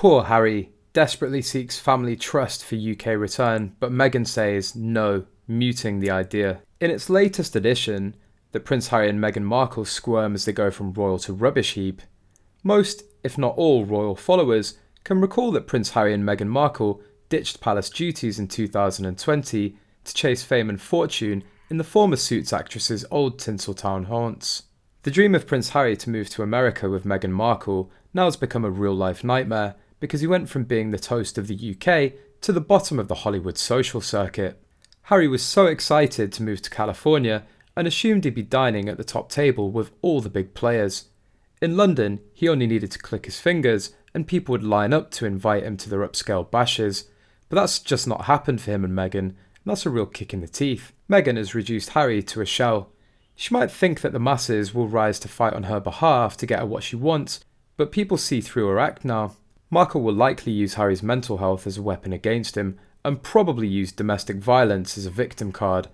Poor Harry desperately seeks family trust for UK return, but Meghan says no, muting the idea. In its latest edition, that Prince Harry and Meghan Markle squirm as they go from royal to rubbish heap, most, if not all, royal followers can recall that Prince Harry and Meghan Markle ditched palace duties in 2020 to chase fame and fortune in the former Suits actress's old Tinseltown haunts. The dream of Prince Harry to move to America with Meghan Markle now has become a real-life nightmare because he went from being the toast of the UK to the bottom of the Hollywood social circuit. Harry was so excited to move to California and assumed he'd be dining at the top table with all the big players. In London, he only needed to click his fingers and people would line up to invite him to their upscale bashes. But that's just not happened for him and Meghan, and that's a real kick in the teeth. Meghan has reduced Harry to a shell. She might think that the masses will rise to fight on her behalf to get her what she wants, but people see through her act now. Markle will likely use Harry's mental health as a weapon against him, and probably use domestic violence as a victim card.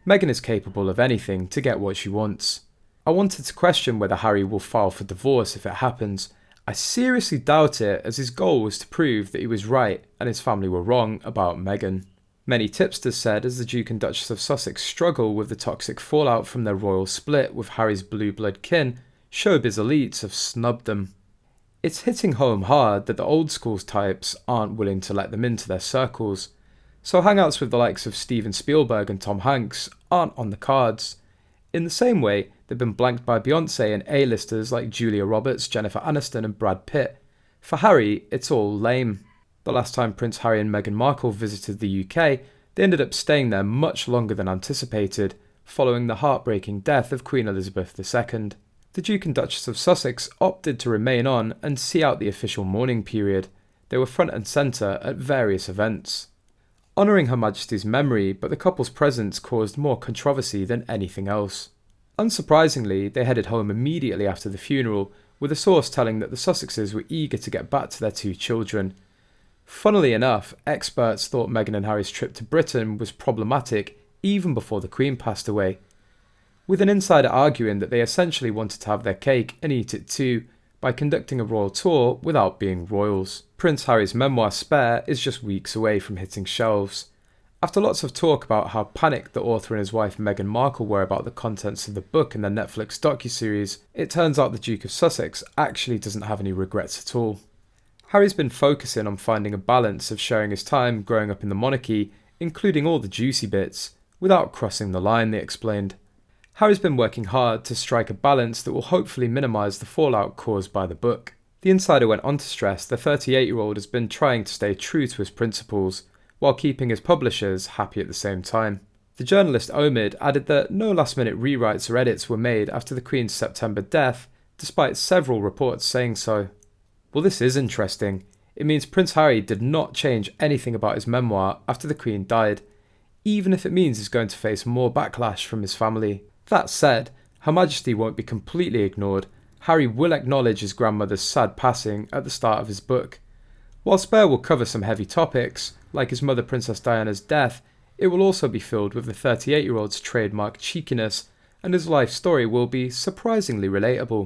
Meghan is capable of anything to get what she wants. I wanted to question whether Harry will file for divorce if it happens. I seriously doubt it, as his goal was to prove that he was right and his family were wrong about Meghan. Many tipsters said as the Duke and Duchess of Sussex struggle with the toxic fallout from their royal split with Harry's blue blood kin, showbiz elites have snubbed them. It's hitting home hard that the old school types aren't willing to let them into their circles, so hangouts with the likes of Steven Spielberg and Tom Hanks aren't on the cards. In the same way, they've been blanked by Beyoncé and A-listers like Julia Roberts, Jennifer Aniston and Brad Pitt. For Harry, it's all lame. The last time Prince Harry and Meghan Markle visited the UK, they ended up staying there much longer than anticipated, following the heartbreaking death of Queen Elizabeth II. The Duke and Duchess of Sussex opted to remain on and see out the official mourning period. They were front and centre at various events, honouring Her Majesty's memory, but the couple's presence caused more controversy than anything else. Unsurprisingly, they headed home immediately after the funeral, with a source telling that the Sussexes were eager to get back to their two children. Funnily enough, experts thought Meghan and Harry's trip to Britain was problematic even before the Queen passed away, with an insider arguing that they essentially wanted to have their cake and eat it too by conducting a royal tour without being royals. Prince Harry's memoir Spare is just weeks away from hitting shelves. After lots of talk about how panicked the author and his wife Meghan Markle were about the contents of the book and their Netflix docuseries, it turns out the Duke of Sussex actually doesn't have any regrets at all. Harry's been focusing on finding a balance of sharing his time growing up in the monarchy, including all the juicy bits, without crossing the line, they explained. Harry's been working hard to strike a balance that will hopefully minimise the fallout caused by the book. The insider went on to stress the 38-year-old has been trying to stay true to his principles, while keeping his publishers happy at the same time. The journalist Omid added that no last-minute rewrites or edits were made after the Queen's September death, despite several reports saying so. Well, this is interesting. It means Prince Harry did not change anything about his memoir after the Queen died, even if it means he's going to face more backlash from his family. That said, Her Majesty won't be completely ignored. Harry will acknowledge his grandmother's sad passing at the start of his book. While Spare will cover some heavy topics, like his mother Princess Diana's death, it will also be filled with the 38-year-old's trademark cheekiness, and his life story will be surprisingly relatable.